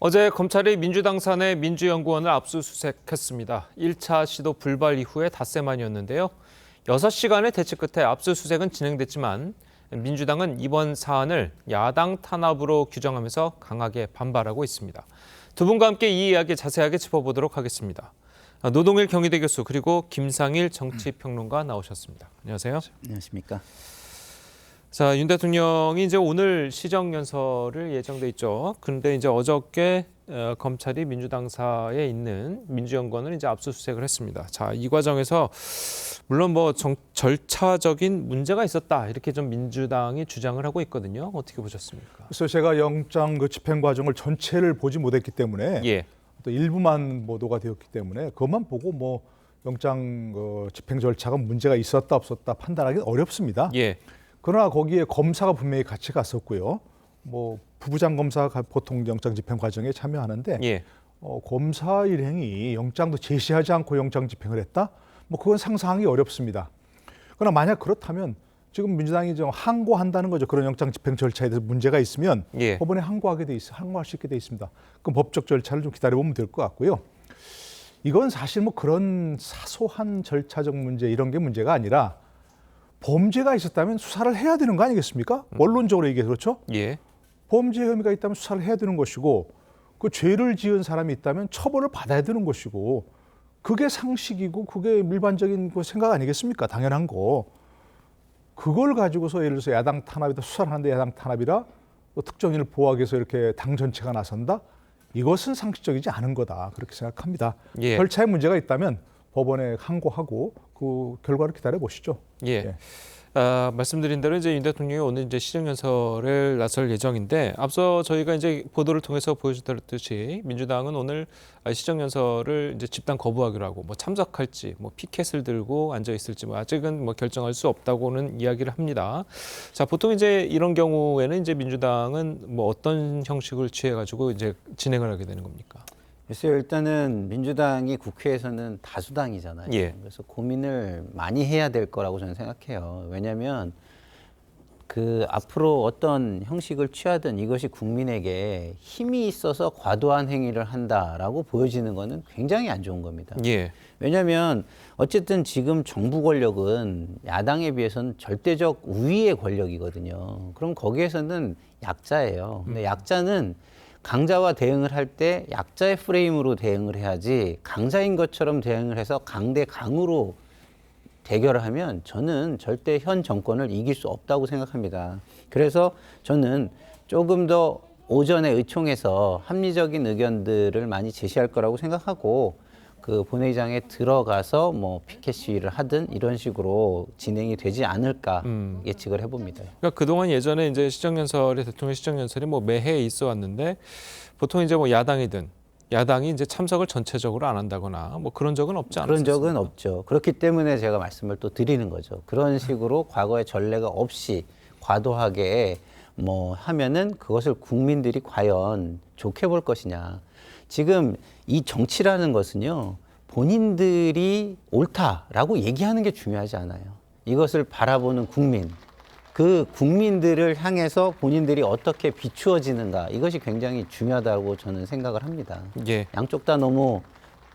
어제 검찰이 민주당 사내 민주연구원을 압수수색했습니다. 1차 시도 불발 이후에 닷새 만이었는데요. 6시간의 대치 끝에 압수수색은 진행됐지만 민주당은 이번 사안을 야당 탄압으로 규정하면서 강하게 반발하고 있습니다. 두 분과 함께 이 이야기 자세하게 짚어보도록 하겠습니다. 노동일 경희대 교수 그리고 김상일 정치평론가 나오셨습니다. 안녕하세요. 안녕하십니까. 자, 윤 대통령이 이제 오늘 시정연설을 예정돼 있죠. 그런데 이제 어저께 검찰이 민주당사에 있는 민주연구원을 이제 압수수색을 했습니다. 자, 이 과정에서 물론 뭐 절차적인 문제가 있었다 이렇게 좀 민주당이 주장을 하고 있거든요. 어떻게 보셨습니까? 그래서 제가 영장 집행 과정을 전체를 보지 못했기 때문에 또 일부만 보도가 되었기 때문에 그것만 보고 뭐 영장 집행 절차가 문제가 있었다 없었다 판단하기 어렵습니다. 그러나 거기에 검사가 분명히 같이 갔었고요. 뭐 부부장 검사가 보통 영장 집행 과정에 참여하는데 검사 일행이 영장도 제시하지 않고 영장 집행을 했다? 뭐 그건 상상하기 어렵습니다. 그러나 만약 그렇다면 지금 민주당이 좀 항고한다는 거죠. 그런 영장 집행 절차에 대해서 문제가 있으면 법원에 항고할 수 있게 돼 있습니다. 그럼 법적 절차를 좀 기다려보면 될 것 같고요. 이건 사실 뭐 그런 사소한 절차적 문제 이런 게 문제가 아니라 범죄가 있었다면 수사를 해야 되는 거 아니겠습니까? 원론적으로 얘기해서 그렇죠? 범죄 혐의가 있다면 수사를 해야 되는 것이고 그 죄를 지은 사람이 있다면 처벌을 받아야 되는 것이고 그게 상식이고 그게 일반적인 생각 아니겠습니까? 당연한 거. 그걸 가지고서 예를 들어서 야당 탄압이다 수사를 하는데 야당 탄압이라 또 특정인을 보호하기 위해서 이렇게 당 전체가 나선다? 이것은 상식적이지 않은 거다. 그렇게 생각합니다. 절차에 문제가 있다면 법원에 항고하고 그 결과를 기다려 보시죠. 말씀드린 대로 이제 윤 대통령이 오늘 이제 시정연설을 나설 예정인데 앞서 저희가 이제 보도를 통해서 보여드렸듯이 민주당은 오늘 시정연설을 이제 집단 거부하기로 하고 뭐 참석할지 뭐 피켓을 들고 앉아 있을지 뭐 아직은 뭐 결정할 수 없다고는 이야기를 합니다. 자, 보통 이제 이런 경우에는 이제 민주당은 뭐 어떤 형식을 취해가지고 이제 진행을 하게 되는 겁니까? 글쎄요, 일단은 민주당이 국회에서는 다수당이잖아요. 그래서 고민을 많이 해야 될 거라고 저는 생각해요. 왜냐하면 그 앞으로 어떤 형식을 취하든 이것이 국민에게 힘이 있어서 과도한 행위를 한다라고 보여지는 거는 굉장히 안 좋은 겁니다. 왜냐하면 어쨌든 지금 정부 권력은 야당에 비해서는 절대적 우위의 권력이거든요. 그럼 거기에서는 약자예요. 근데 약자는 강자와 대응을 할 때 약자의 프레임으로 대응을 해야지 강자인 것처럼 대응을 해서 강대 강으로 대결을 하면 저는 절대 현 정권을 이길 수 없다고 생각합니다. 그래서 저는 조금 더 오전에 의총에서 합리적인 의견들을 많이 제시할 거라고 생각하고 그 본회의장에 들어가서 뭐 피켓 시위를 하든 이런 식으로 진행이 되지 않을까 예측을 해봅니다. 그러니까 그동안 예전에 이제 대통령 시정연설이 뭐 매해 있어 왔는데 보통 이제 뭐 야당이 이제 참석을 전체적으로 안 한다거나 뭐 그런 적은 없지 않습니까? 그런 적은 없죠. 그렇기 때문에 제가 말씀을 또 드리는 거죠. 그런 식으로 과거에 전례가 없이 과도하게 뭐 하면은 그것을 국민들이 과연 좋게 볼 것이냐. 지금 이 정치라는 것은요, 본인들이 옳다라고 얘기하는 게 중요하지 않아요. 이것을 바라보는 국민, 그 국민들을 향해서 본인들이 어떻게 비추어지는가, 이것이 굉장히 중요하다고 저는 생각을 합니다. 양쪽 다 너무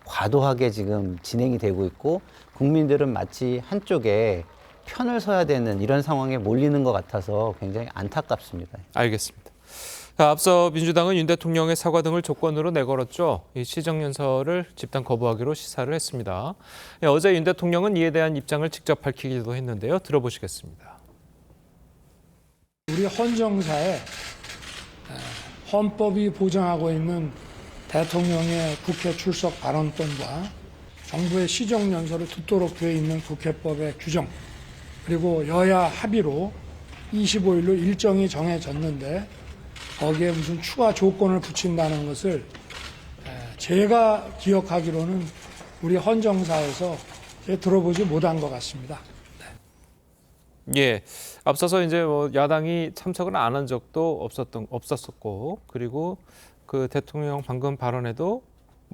과도하게 지금 진행이 되고 있고 국민들은 마치 한쪽에 편을 서야 되는 이런 상황에 몰리는 것 같아서 굉장히 안타깝습니다. 알겠습니다. 앞서 민주당은 윤 대통령의 사과 등을 조건으로 내걸었죠. 이 시정연설을 집단 거부하기로 시사를 했습니다. 어제 윤 대통령은 이에 대한 입장을 직접 밝히기도 했는데요. 들어보시겠습니다. 우리 헌정사에 헌법이 보장하고 있는 대통령의 국회 출석 발언권과 정부의 시정연설을 듣도록 되어 있는 국회법의 규정, 그리고 여야 합의로 25일로 일정이 정해졌는데 거기에 무슨 추가 조건을 붙인다는 것을 제가 기억하기로는 우리 헌정사에서 들어보지 못한 것 같습니다. 앞서서 이제 뭐 야당이 참석을 안 한 적도 없었었고, 그리고 그 대통령 방금 발언에도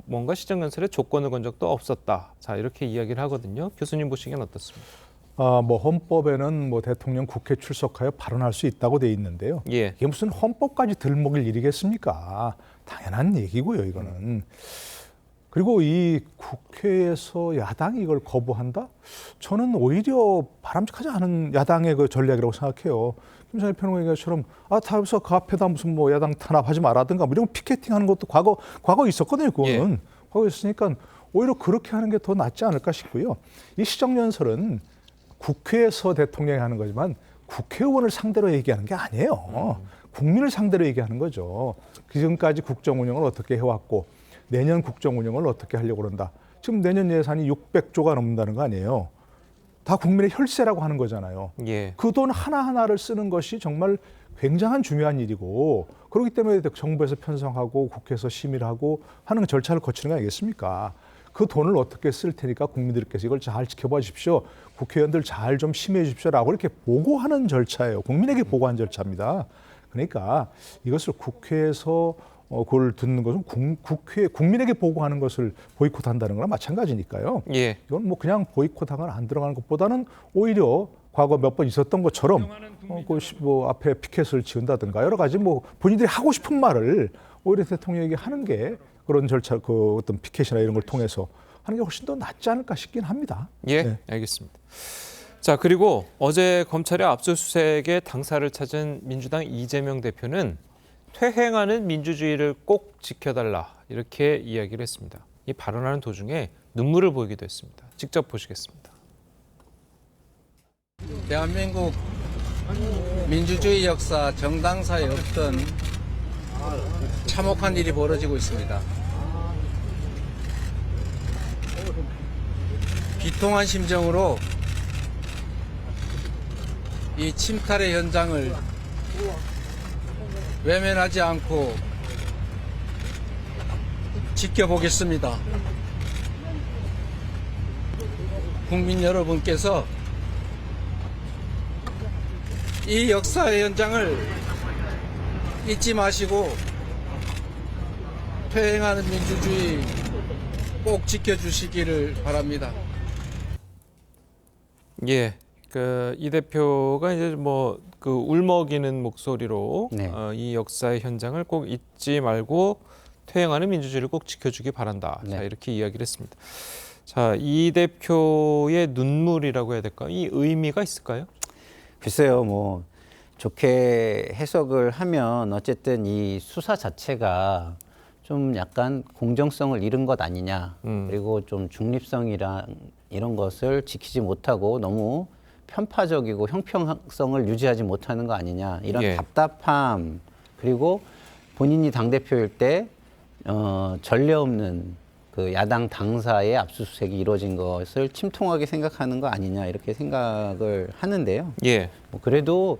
뭔가 시정연설에 조건을 건 적도 없었다. 자, 이렇게 이야기를 하거든요. 교수님 보시기엔 어떻습니까? 뭐 헌법에는 뭐 대통령 국회 출석하여 발언할 수 있다고 돼 있는데요. 예. 이게 무슨 헌법까지 들먹일 일이겠습니까? 당연한 얘기고요, 이거는. 그리고 이 국회에서 야당이 이걸 거부한다? 저는 오히려 바람직하지 않은 야당의 그 전략이라고 생각해요. 김성일 평론가처럼 다여서 그 앞에다 무슨 뭐 야당 탄압하지 말라든가 뭐 이런 피켓팅하는 것도 과거 있었거든요. 그거는 예. 과거 있으니까 오히려 그렇게 하는 게 더 낫지 않을까 싶고요. 이 시정연설은 국회에서 대통령이 하는 거지만 국회의원을 상대로 얘기하는 게 아니에요. 국민을 상대로 얘기하는 거죠. 지금까지 국정 운영을 어떻게 해왔고 내년 국정 운영을 어떻게 하려고 그런다. 지금 내년 예산이 600조가 넘는다는 거 아니에요. 다 국민의 혈세라고 하는 거잖아요. 예. 그 돈 하나하나를 쓰는 것이 정말 굉장한 중요한 일이고 그렇기 때문에 정부에서 편성하고 국회에서 심의하고 하는 절차를 거치는 거 아니겠습니까? 그 돈을 어떻게 쓸 테니까 국민들께서 이걸 잘 지켜봐 주십시오. 국회의원들 잘 좀 심의해 주십시오라고 이렇게 보고하는 절차예요. 국민에게 보고하는 절차입니다. 그러니까 이것을 국회에서 그걸 듣는 것은 국민에게 보고하는 것을 보이콧한다는 거랑 마찬가지니까요. 예. 이건 뭐 그냥 보이콧하거나 안 들어가는 것보다는 오히려 과거 몇 번 있었던 것처럼 뭐 앞에 피켓을 지은다든가 여러 가지 뭐 본인들이 하고 싶은 말을 오히려 대통령에게 하는 게 그런 절차 그 어떤 피켓이나 이런 걸 통해서 하는 게 훨씬 더 낫지 않을까 싶긴 합니다. 예, 네. 알겠습니다. 자, 그리고 어제 검찰의 압수수색의 당사를 찾은 민주당 이재명 대표는 퇴행하는 민주주의를 꼭 지켜달라 이렇게 이야기를 했습니다. 이 발언하는 도중에 눈물을 보이기도 했습니다. 직접 보시겠습니다. 대한민국 민주주의 역사 정당사에 없던 참혹한 일이 벌어지고 있습니다. 비통한 심정으로 이 침탈의 현장을 외면하지 않고 지켜보겠습니다. 국민 여러분께서 이 역사의 현장을 잊지 마시고 퇴행하는 민주주의 꼭 지켜주시기를 바랍니다. 예, 이 대표가 이제 뭐 그 울먹이는 목소리로 네. 이 역사의 현장을 꼭 잊지 말고 퇴행하는 민주주의를 꼭 지켜주기 바란다. 네. 자, 이렇게 이야기를 했습니다. 자, 이 대표의 눈물이라고 해야 될까요? 이 의미가 있을까요? 글쎄요, 뭐 좋게 해석을 하면 어쨌든 이 수사 자체가 좀 약간 공정성을 잃은 것 아니냐. 그리고 좀 중립성이랑 이런 것을 지키지 못하고 너무 편파적이고 형평성을 유지하지 못하는 거 아니냐. 이런 예. 답답함 그리고 본인이 당대표일 때 전례 없는 그 야당 당사의 압수수색이 이루어진 것을 침통하게 생각하는 거 아니냐 이렇게 생각을 하는데요. 예. 뭐 그래도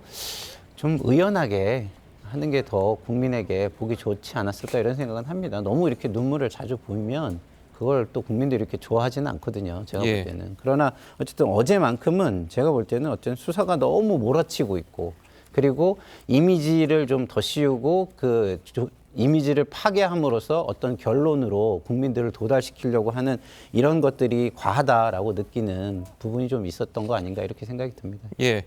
좀 의연하게 하는 게 더 국민에게 보기 좋지 않았을까 이런 생각은 합니다. 너무 이렇게 눈물을 자주 보이면 그걸 또 국민들이 이렇게 좋아하지는 않거든요. 제가 예. 볼 때는. 그러나 어쨌든 어제만큼은 제가 볼 때는 어쨌든 수사가 너무 몰아치고 있고 그리고 이미지를 좀 더 씌우고 그 이미지를 파괴함으로써 어떤 결론으로 국민들을 도달시키려고 하는 이런 것들이 과하다라고 느끼는 부분이 좀 있었던 거 아닌가 이렇게 생각이 듭니다. 예.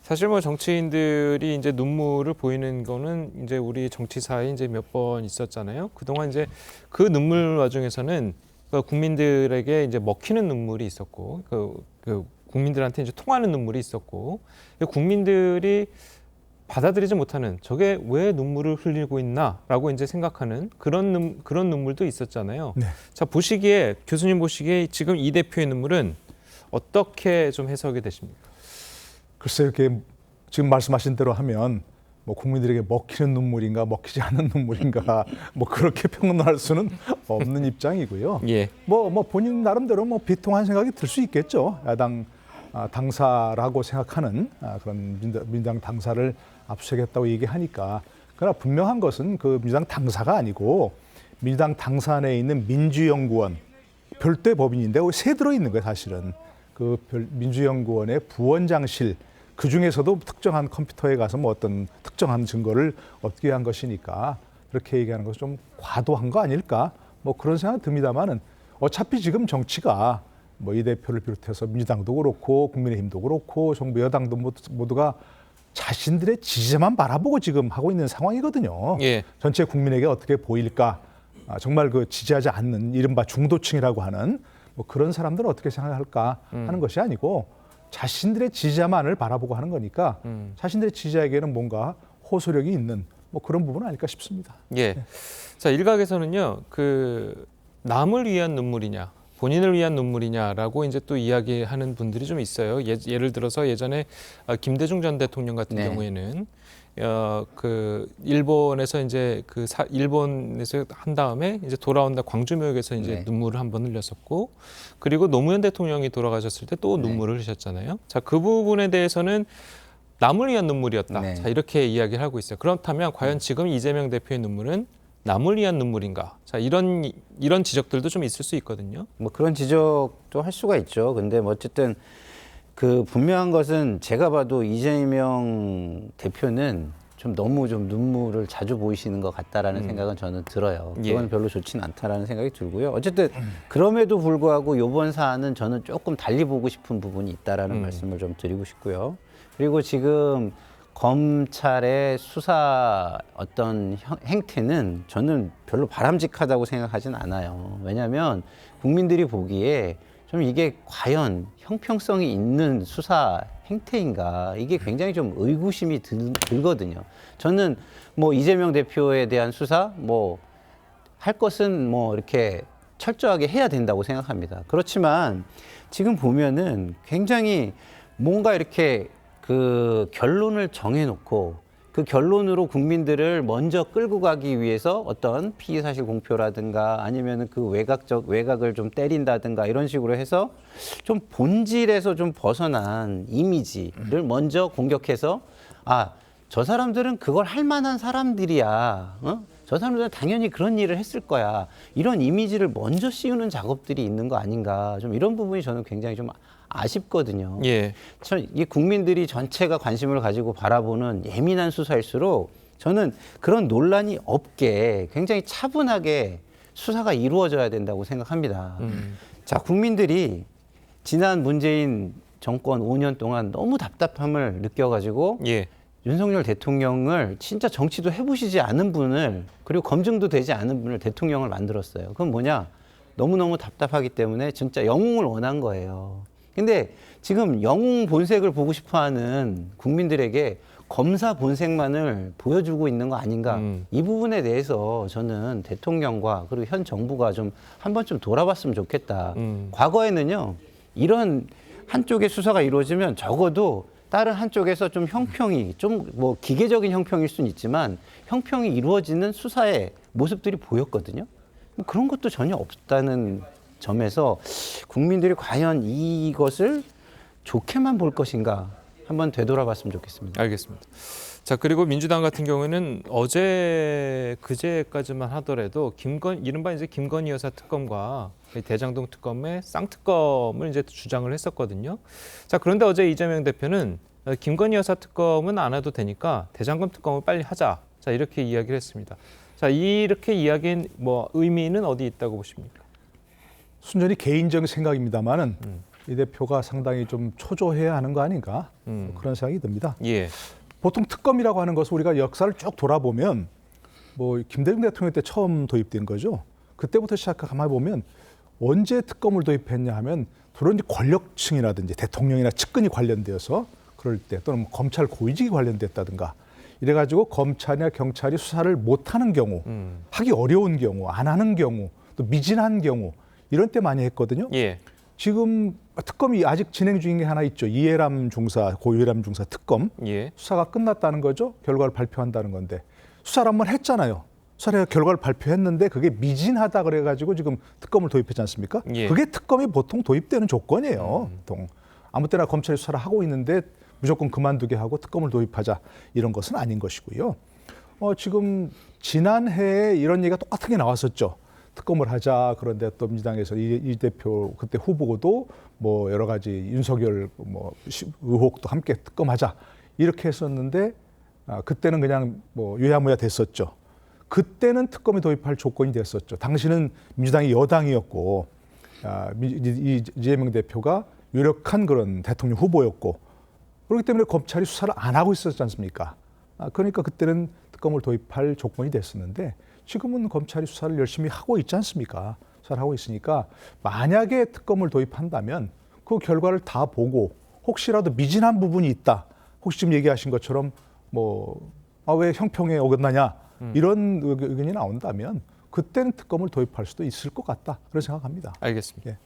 사실 뭐 정치인들이 이제 눈물을 보이는 거는 이제 우리 정치사에 이제 몇 번 있었잖아요. 그동안 이제 그 눈물 와중에서는 그 국민들에게 이제 먹히는 눈물이 있었고 그 국민들한테 이제 통하는 눈물이 있었고 국민들이 받아들이지 못하는 저게 왜 눈물을 흘리고 있나라고 이제 생각하는 그런 눈물도 있었잖아요. 네. 자, 보시기에 교수님 보시기에 지금 이 대표의 눈물은 어떻게 좀 해석이 되십니까? 글쎄요, 이렇게 지금 말씀하신 대로 하면 뭐 국민들에게 먹히는 눈물인가 먹히지 않는 눈물인가 뭐 그렇게 평론할 수는 없는 입장이고요. 예. 뭐 본인 나름대로 뭐 비통한 생각이 들 수 있겠죠. 야당 당사라고 생각하는 그런 민주당 당사를 압수하겠다고 얘기하니까. 그러나 분명한 것은 그 민주당 당사가 아니고 민주당 당사 내에 있는 민주연구원 별도의 법인인데 새 들어 있는 거예요, 사실은. 그 민주연구원의 부원장실 그 중에서도 특정한 컴퓨터에 가서 뭐 어떤 특정한 증거를 얻기 위한 것이니까 그렇게 얘기하는 것은 좀 과도한 거 아닐까? 뭐 그런 생각이 듭니다만은 어차피 지금 정치가 뭐 이 대표를 비롯해서 민주당도 그렇고 국민의힘도 그렇고 정부 여당도 모두가 자신들의 지지자만 바라보고 지금 하고 있는 상황이거든요. 예. 전체 국민에게 어떻게 보일까? 정말 그 지지하지 않는 이른바 중도층이라고 하는 뭐 그런 사람들은 어떻게 생각할까 하는 것이 아니고 자신들의 지지자만을 바라보고 하는 거니까 자신들의 지지자에게는 뭔가 호소력이 있는 뭐 그런 부분은 아닐까 싶습니다. 예. 자, 일각에서는요, 그 남을 위한 눈물이냐, 본인을 위한 눈물이냐라고 이제 또 이야기하는 분들이 좀 있어요. 예를 들어서 예전에 김대중 전 대통령 같은 네. 경우에는 그 일본에서 이제 일본에서 한 다음에 이제 돌아온다 광주묘역에서 이제 네. 눈물을 한 번 흘렸었고, 그리고 노무현 대통령이 돌아가셨을 때 또 네. 눈물을 흘리셨잖아요. 자, 그 부분에 대해서는 남을 위한 눈물이었다. 네. 자, 이렇게 이야기를 하고 있어요. 그렇다면 과연 지금 이재명 대표의 눈물은 남을 위한 눈물인가? 자, 이런 지적들도 좀 있을 수 있거든요. 뭐 그런 지적도 할 수가 있죠. 근데 뭐 어쨌든 그 분명한 것은 제가 봐도 이재명 대표는 좀 너무 좀 눈물을 자주 보이시는 것 같다라는 생각은 저는 들어요. 그건 예. 별로 좋지는 않다라는 생각이 들고요. 어쨌든 그럼에도 불구하고 이번 사안은 저는 조금 달리 보고 싶은 부분이 있다라는 말씀을 좀 드리고 싶고요. 그리고 지금 검찰의 수사 어떤 행태는 저는 별로 바람직하다고 생각하진 않아요. 왜냐하면 국민들이 보기에 좀 이게 과연 형평성이 있는 수사 행태인가, 이게 굉장히 좀 의구심이 들거든요. 저는 뭐 이재명 대표에 대한 수사 뭐 할 것은 뭐 이렇게 철저하게 해야 된다고 생각합니다. 그렇지만 지금 보면은 굉장히 뭔가 이렇게 그 결론을 정해놓고 그 결론으로 국민들을 먼저 끌고 가기 위해서 어떤 피의사실 공표라든가 아니면 그 외곽을 좀 때린다든가 이런 식으로 해서 좀 본질에서 좀 벗어난 이미지를 먼저 공격해서 저 사람들은 그걸 할 만한 사람들이야. 저 사람들은 당연히 그런 일을 했을 거야. 이런 이미지를 먼저 씌우는 작업들이 있는 거 아닌가. 좀 이런 부분이 저는 굉장히 좀 아쉽거든요. 예. 이 국민들이 전체가 관심을 가지고 바라보는 예민한 수사일수록 저는 그런 논란이 없게 굉장히 차분하게 수사가 이루어져야 된다고 생각합니다. 자, 국민들이 지난 문재인 정권 5년 동안 너무 답답함을 느껴가지고 예. 윤석열 대통령을 진짜 정치도 해보시지 않은 분을, 그리고 검증도 되지 않은 분을 대통령을 만들었어요. 그건 뭐냐? 너무너무 답답하기 때문에 진짜 영웅을 원한 거예요. 근데 지금 영웅 본색을 보고 싶어하는 국민들에게 검사 본색만을 보여주고 있는 거 아닌가. 이 부분에 대해서 저는 대통령과 그리고 현 정부가 좀 한 번쯤 돌아봤으면 좋겠다. 과거에는요, 이런 한쪽의 수사가 이루어지면 적어도 다른 한쪽에서 좀 형평이, 좀 뭐 기계적인 형평일 수는 있지만 형평이 이루어지는 수사의 모습들이 보였거든요. 뭐 그런 것도 전혀 없다는 점에서 국민들이 과연 이것을 좋게만 볼 것인가 한번 되돌아봤으면 좋겠습니다. 알겠습니다. 자, 그리고 민주당 같은 경우에는 그제까지만 하더라도 이른바 이제 김건희 여사 특검과 대장동 특검의 쌍특검을 이제 주장을 했었거든요. 자, 그런데 어제 이재명 대표는 김건희 여사 특검은 안 해도 되니까 대장동 특검을 빨리 하자. 자, 이렇게 이야기를 했습니다. 자, 이렇게 이야기한 뭐 의미는 어디 있다고 보십니까? 순전히 개인적인 생각입니다만은 이 대표가 상당히 좀 초조해야 하는 거 아닌가 뭐 그런 생각이 듭니다. 예. 보통 특검이라고 하는 것은 우리가 역사를 쭉 돌아보면 뭐 김대중 대통령 때 처음 도입된 거죠. 그때부터 시작해 가만히 보면 언제 특검을 도입했냐 하면 주로 이제 권력층이라든지 대통령이나 측근이 관련되어서 그럴 때 또는 뭐 검찰 고위직이 관련됐다든가 이래가지고 검찰이나 경찰이 수사를 못하는 경우, 하기 어려운 경우, 안 하는 경우, 또 미진한 경우 이런 때 많이 했거든요. 예. 지금 특검이 아직 진행 중인 게 하나 있죠. 이해람 중사, 고 이해람 중사 특검. 예. 수사가 끝났다는 거죠. 결과를 발표한다는 건데. 수사를 한번 했잖아요. 수사를 결과를 발표했는데 그게 미진하다 그래가지고 지금 특검을 도입했지 않습니까? 예. 그게 특검이 보통 도입되는 조건이에요. 보통. 아무 때나 검찰이 수사를 하고 있는데 무조건 그만두게 하고 특검을 도입하자 이런 것은 아닌 것이고요. 지금 지난해에 이런 얘기가 똑같은 게 나왔었죠. 특검을 하자. 그런데 또 민주당에서 이 대표 그때 후보도 뭐 여러 가지 윤석열 뭐 의혹도 함께 특검하자 이렇게 했었는데 그때는 그냥 뭐 유야무야 됐었죠. 그때는 특검이 도입할 조건이 됐었죠. 당시는 민주당이 여당이었고 이재명 대표가 유력한 그런 대통령 후보였고 그렇기 때문에 검찰이 수사를 안 하고 있었지 않습니까? 그러니까 그때는 특검을 도입할 조건이 됐었는데 지금은 검찰이 수사를 열심히 하고 있지 않습니까? 수사를 하고 있으니까 만약에 특검을 도입한다면 그 결과를 다 보고 혹시라도 미진한 부분이 있다. 혹시 지금 얘기하신 것처럼 왜 형평에 어긋나냐 이런 의견이 나온다면 그때는 특검을 도입할 수도 있을 것 같다. 그런 생각합니다. 알겠습니다. 예.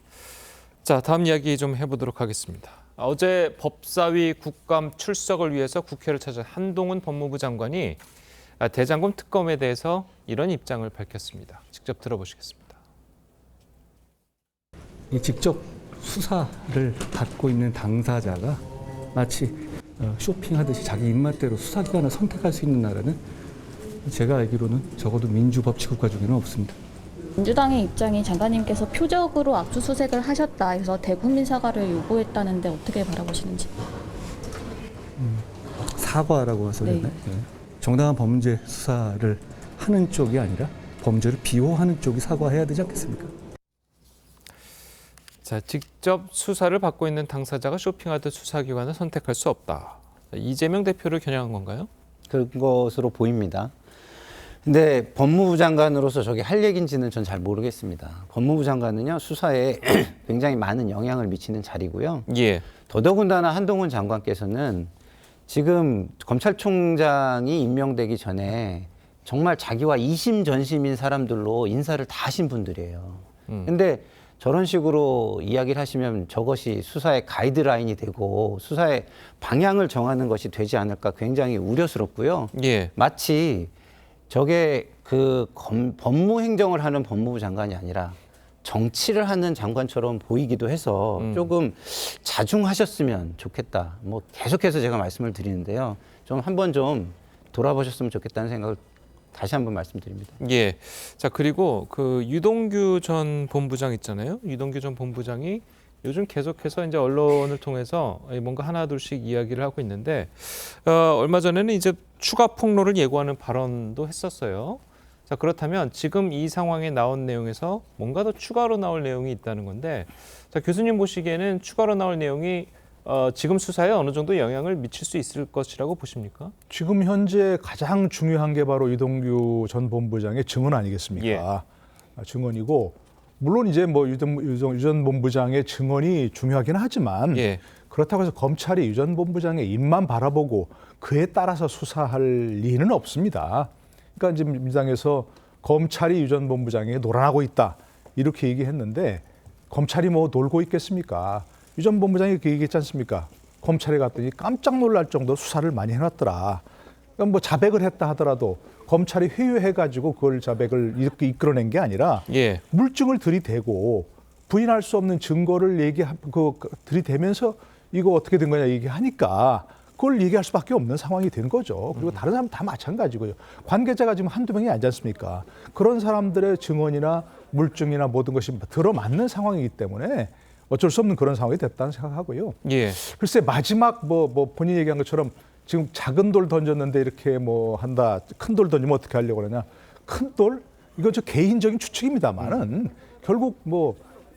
자, 다음 이야기 좀 해보도록 하겠습니다. 어제 법사위 국감 출석을 위해서 국회를 찾은 한동훈 법무부 장관이 대장금 특검에 대해서 이런 입장을 밝혔습니다. 직접 들어보시겠습니다. 직접 수사를 받고 있는 당사자가 마치 쇼핑하듯이 자기 입맛대로 수사기관을 선택할 수 있는 나라는 제가 알기로는 적어도 민주법치국가 중에는 없습니다. 민주당의 입장이 장관님께서 표적으로 압수수색을 하셨다 해서 대국민 사과를 요구했다는데 어떻게 바라보시는지. 사과라고 해서 네. 그랬나요? 네. 정당한 범죄 수사를 하는 쪽이 아니라 범죄를 비호하는 쪽이 사과해야 되지 않겠습니까? 자, 직접 수사를 받고 있는 당사자가 쇼핑하듯 수사기관을 선택할 수 없다. 이재명 대표를 겨냥한 건가요? 그런 것으로 보입니다. 근데 법무부 장관으로서 저게 할 얘기인지는 전 잘 모르겠습니다. 법무부 장관은요, 수사에 굉장히 많은 영향을 미치는 자리고요. 예. 더더군다나 한동훈 장관께서는 지금 검찰총장이 임명되기 전에 정말 자기와 이심전심인 사람들로 인사를 다 하신 분들이에요. 근데 저런 식으로 이야기를 하시면 저것이 수사의 가이드라인이 되고 수사의 방향을 정하는 것이 되지 않을까 굉장히 우려스럽고요. 예. 마치 저게 법무행정을 하는 법무부 장관이 아니라 정치를 하는 장관처럼 보이기도 해서 조금 자중하셨으면 좋겠다. 계속해서 제가 말씀을 드리는데요. 좀 한번 좀 돌아보셨으면 좋겠다는 생각을 다시 한번 말씀드립니다. 예. 자, 그리고 그 유동규 전 본부장 있잖아요. 유동규 전 본부장이 요즘 계속해서 이제 언론을 통해서 뭔가 하나둘씩 이야기를 하고 있는데 얼마 전에는 이제 추가 폭로를 예고하는 발언도 했었어요. 자, 그렇다면 지금 이 상황에 나온 내용에서 뭔가 더 추가로 나올 내용이 있다는 건데, 자, 교수님 보시기에는 추가로 나올 내용이 지금 수사에 어느 정도 영향을 미칠 수 있을 것이라고 보십니까? 지금 현재 가장 중요한 게 바로 유동규 전 본부장의 증언 아니겠습니까? 증언이고 물론 이제 유 전 본부장의 증언이 중요하긴 하지만 예. 그렇다고 해서 검찰이 유 전 본부장의 입만 바라보고 그에 따라서 수사할 리는 없습니다. 그러니까 지금 민주당에서 검찰이 유 전 본부장에게 놀아나고 있다 이렇게 얘기했는데 검찰이 놀고 있겠습니까? 유 전 본부장이 그 얘기했지 않습니까? 검찰에 갔더니 깜짝 놀랄 정도 수사를 많이 해놨더라. 그러니까 자백을 했다 하더라도 검찰이 회유해가지고 그걸 자백을 이렇게 이끌어낸 게 아니라 예. 물증을 들이대고 부인할 수 없는 증거를 들이대면서 이거 어떻게 된 거냐 얘기하니까 그걸 얘기할 수밖에 없는 상황이 된 거죠. 그리고 다른 사람 다 마찬가지고요. 관계자가 지금 한두 명이 아니지 않습니까? 그런 사람들의 증언이나 물증이나 모든 것이 들어맞는 상황이기 때문에 어쩔 수 없는 그런 상황이 됐다는 생각하고요. 예. 글쎄 마지막 본인이 얘기한 것처럼 지금 작은 돌 던졌는데 이렇게 한다. 큰 돌 던지면 어떻게 하려고 그러냐. 큰 돌? 이건 저 개인적인 추측입니다만은 결국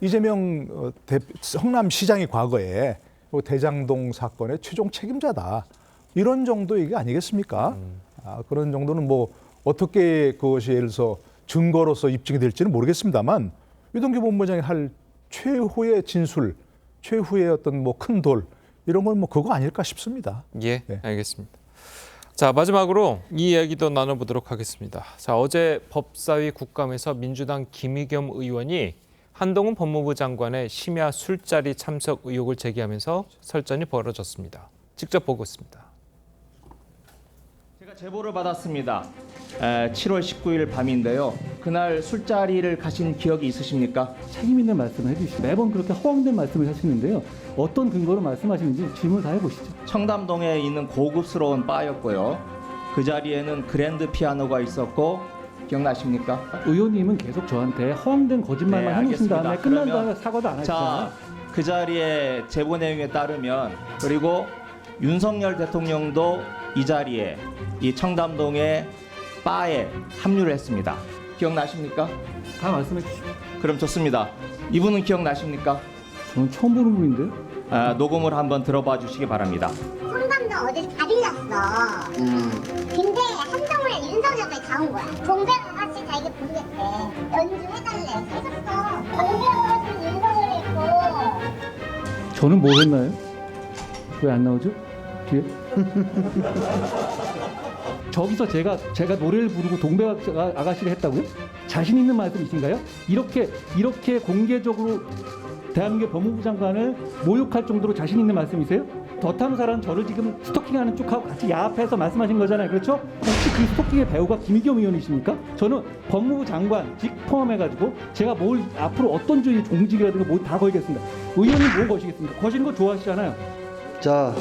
이재명 성남시장이 과거에 대장동 사건의 최종 책임자다. 이런 정도 얘기 아니겠습니까? 그런 정도는 어떻게 그것이 예를 들어서 증거로서 입증이 될지는 모르겠습니다만 유동규 본부장이 할 최후의 진술, 최후의 어떤 큰 돌 이런 건 그거 아닐까 싶습니다. 예, 네. 알겠습니다. 자, 마지막으로 이 이야기도 나눠보도록 하겠습니다. 자, 어제 법사위 국감에서 민주당 김의겸 의원이 한동훈 법무부 장관의 심야 술자리 참석 의혹을 제기하면서 설전이 벌어졌습니다. 직접 보고 있습니다. 제가 제보를 받았습니다. 7월 19일 밤인데요. 그날 술자리를 가신 기억이 있으십니까? 책임 있는 말씀을 해주시죠. 매번 그렇게 허황된 말씀을 하시는데요. 어떤 근거로 말씀하시는지 질문 다 해보시죠. 청담동에 있는 고급스러운 바였고요. 그 자리에는 그랜드 피아노가 있었고 기억나십니까? 의원님은 계속 저한테 허황된 거짓말만 네, 해놓으신 알겠습니다. 다음에 끝난 그러면 다음에 사과도 안 하시잖아요. 자, 그 자리에 제보 내용에 따르면 그리고 윤석열 대통령도 이 자리에 이 청담동의 바에 합류를 했습니다. 기억나십니까? 다 말씀해 주시죠. 그럼 좋습니다. 이분은 기억나십니까? 저는 처음 보는 분인데요. 녹음을 한번 들어봐 주시기 바랍니다. 송감도 어제 다 빌렸어. 근데 한동훈 윤석열까지 다 온 거야. 동백 아가씨 자기가 부르겠대. 연주해달래. 해줬어. 동백 아가씨 윤석열이 있고. 저는 뭐 했나요? 왜 안 나오죠? 뒤에? 저기서 제가 노래를 부르고 동백 아가씨를 했다고요? 자신 있는 말씀이신가요? 이렇게 공개적으로 대한민국 법무부 장관을 모욕할 정도로 자신 있는 말씀이세요? 더 탐사란 저를 지금 스토킹하는 쪽하고 같이 야합해서 말씀하신 거잖아요. 그렇죠? 혹시 그 스토킹의 배우가 김의겸 의원이십니까? 저는 법무부 장관직 포함해가지고 제가 뭘 앞으로 어떤 주의 종직이라든가 뭘 다 걸겠습니다. 의원님 뭘 거시겠습니까? 거시는 거 좋아하시잖아요. 자,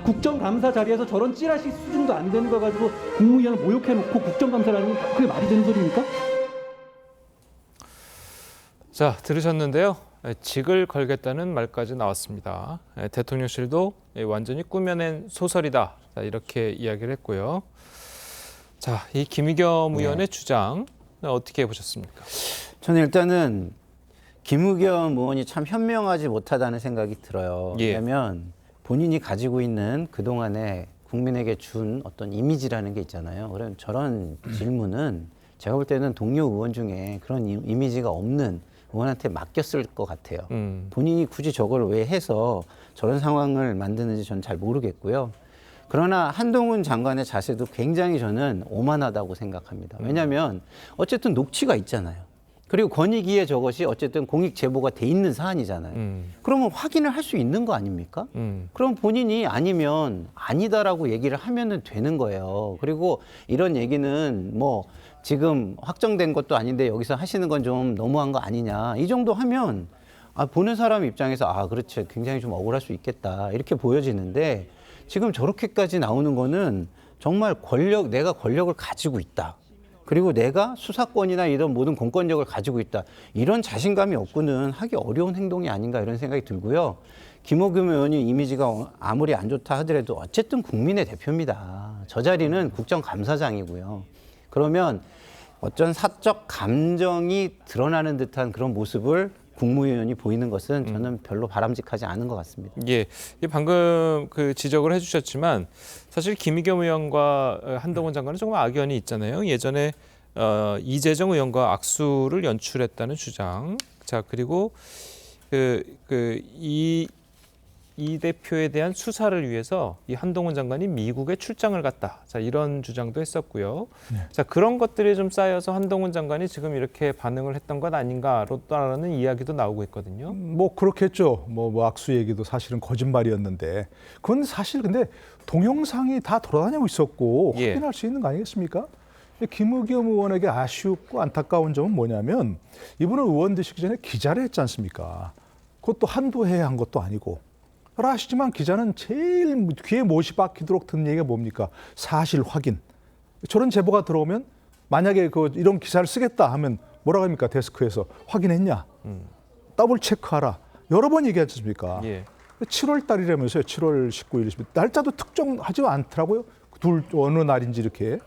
국정감사 자리에서 저런 찌라시 수준도 안 되는 거 가지고 국무위원을 모욕해놓고 국정감사라는 게 그게 말이 되는 소리입니까? 자, 들으셨는데요. 직을 걸겠다는 말까지 나왔습니다. 대통령실도 완전히 꾸며낸 소설이다. 자, 이렇게 이야기를 했고요. 자, 이 김의겸 의원의 주장 어떻게 보셨습니까? 저는 일단은 김의겸 의원이 참 현명하지 못하다는 생각이 들어요. 예. 왜냐하면 본인이 가지고 있는 그동안에 국민에게 준 어떤 이미지라는 게 있잖아요. 그럼 저런 질문은 제가 볼 때는 동료 의원 중에 그런 이미지가 없는 의원한테 맡겼을 것 같아요. 본인이 굳이 저걸 왜 해서 저런 상황을 만드는지 저는 잘 모르겠고요. 그러나 한동훈 장관의 자세도 굉장히 저는 오만하다고 생각합니다. 왜냐하면 어쨌든 녹취가 있잖아요. 그리고 권익위에 저것이 어쨌든 공익 제보가 돼 있는 사안이잖아요. 그러면 확인을 할 수 있는 거 아닙니까? 그럼 본인이 아니면 아니다라고 얘기를 하면은 되는 거예요. 그리고 이런 얘기는 뭐 지금 확정된 것도 아닌데 여기서 하시는 건 좀 너무한 거 아니냐. 이 정도 하면 보는 사람 입장에서 그렇지. 굉장히 좀 억울할 수 있겠다. 이렇게 보여지는데 지금 저렇게까지 나오는 거는 정말 내가 권력을 가지고 있다. 그리고 내가 수사권이나 이런 모든 공권력을 가지고 있다. 이런 자신감이 없고는 하기 어려운 행동이 아닌가 이런 생각이 들고요. 김의겸 의원이 이미지가 아무리 안 좋다 하더라도 어쨌든 국민의 대표입니다. 저 자리는 국정감사장이고요. 그러면 어쩐 사적 감정이 드러나는 듯한 그런 모습을 국무위원이 보이는 것은 저는 별로 바람직하지 않은 것 같습니다. 예, 방금 그 지적을 해주셨지만 사실 김의겸 의원과 한동훈 장관은 조금 악연이 있잖아요. 예전에 이재정 의원과 악수를 연출했다는 주장. 자, 그리고 이 대표에 대한 수사를 위해서 이 한동훈 장관이 미국에 출장을 갔다. 자, 이런 주장도 했었고요. 네. 자, 그런 것들이 좀 쌓여서 한동훈 장관이 지금 이렇게 반응을 했던 것 아닌가라는 이야기도 나오고 있거든요. 뭐 그렇겠죠. 뭐 악수 얘기도 사실은 거짓말이었는데 그건 사실 근데 동영상이 다 돌아다니고 있었고 예. 확인할 수 있는 거 아니겠습니까? 김의겸 의원에게 아쉽고 안타까운 점은 뭐냐면 이분은 의원 되시기 전에 기자를 했지 않습니까? 그것도 한두 해 한 것도 아니고. 아시지만 기자는 제일 귀에 못이 박히도록 듣는 얘기가 뭡니까? 사실 확인. 저런 제보가 들어오면 만약에 이런 기사를 쓰겠다 하면 뭐라고 합니까? 데스크에서 확인했냐? 더블 체크하라. 여러 번 얘기하지 않습니까? 예. 7월 달이라면서요. 7월 19일. 날짜도 특정하지 않더라고요. 어느 날인지 이렇게.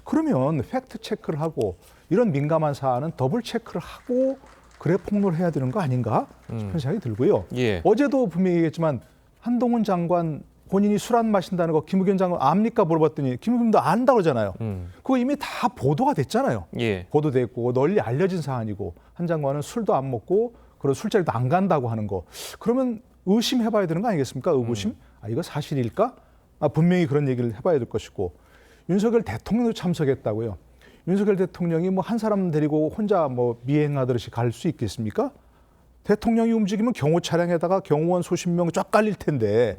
그러면 팩트 체크를 하고 이런 민감한 사안은 더블 체크를 하고 그래 폭로를 해야 되는 거 아닌가 싶은 생각이 들고요. 예. 어제도 분명히 얘기했지만 한동훈 장관 본인이 술 안 마신다는 거 김의겸 장관 압니까 물어봤더니 김의겸도 안다고 그러잖아요. 그거 이미 다 보도가 됐잖아요. 예. 보도됐고 널리 알려진 사안이고 한 장관은 술도 안 먹고 그런 술자리도 안 간다고 하는 거. 그러면 의심해봐야 되는 거 아니겠습니까? 의구심? 이거 사실일까? 분명히 그런 얘기를 해봐야 될 것이고 윤석열 대통령도 참석했다고요. 윤석열 대통령이 뭐 한 사람 데리고 혼자 뭐 미행하듯이 갈 수 있겠습니까? 대통령이 움직이면 경호 차량에다가 경호원 수십 명 쫙 깔릴 텐데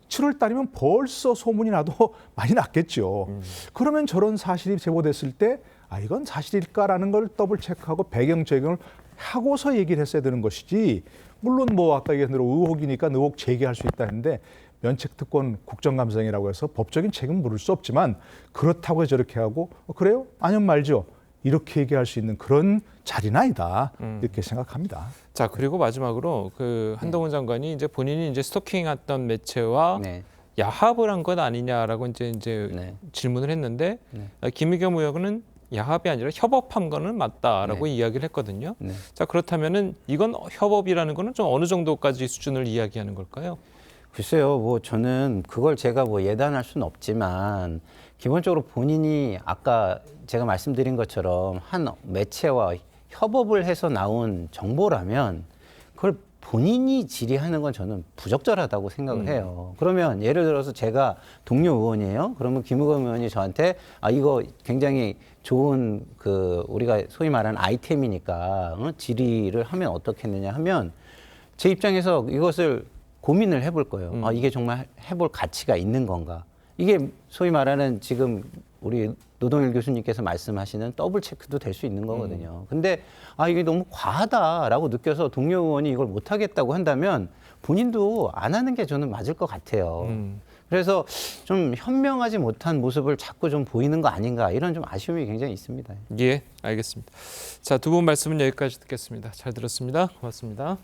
7월 달이면 벌써 소문이 나도 많이 났겠죠. 그러면 저런 사실이 제보됐을 때 이건 사실일까라는 걸 더블 체크하고 배경 적용을 하고서 얘기를 했어야 되는 것이지 물론 뭐 아까 얘기한 대로 의혹이니까 의혹 제기할 수 있다 했는데 면책특권 국정감사장이라고 해서 법적인 책임은 물을 수 없지만 그렇다고 해서 저렇게 하고 그래요? 아니면 말죠. 이렇게 얘기할 수 있는 그런 자리는 아니다. 이렇게 생각합니다. 자, 그리고 마지막으로 한동훈 장관이 이제 본인이 이제 스토킹했던 매체와 야합을 한 것 아니냐라고 이제 네. 질문을 했는데 네. 김의겸 의원은 야합이 아니라 협업한 거는 맞다라고 네. 이야기를 했거든요. 네. 자, 그렇다면은 이건 협업이라는 거는 좀 어느 정도까지 수준을 이야기하는 걸까요? 글쎄요, 뭐 저는 그걸 제가 뭐 예단할 수는 없지만 기본적으로 본인이 아까 제가 말씀드린 것처럼 한 매체와 협업을 해서 나온 정보라면 그걸 본인이 질의하는 건 저는 부적절하다고 생각을 해요. 그러면 예를 들어서 제가 동료 의원이에요. 그러면 김의겸 의원이 저한테 이거 굉장히 좋은 그 우리가 소위 말하는 아이템이니까 질의를 하면 어떻겠느냐 하면 제 입장에서 이것을 고민을 해볼 거예요. 이게 정말 해볼 가치가 있는 건가? 이게 소위 말하는 지금 우리 노동일 교수님께서 말씀하시는 더블 체크도 될 수 있는 거거든요. 근데 이게 너무 과하다라고 느껴서 동료 의원이 이걸 못 하겠다고 한다면 본인도 안 하는 게 저는 맞을 것 같아요. 그래서 좀 현명하지 못한 모습을 자꾸 좀 보이는 거 아닌가 이런 좀 아쉬움이 굉장히 있습니다. 예, 알겠습니다. 자, 두 분 말씀은 여기까지 듣겠습니다. 잘 들었습니다. 고맙습니다.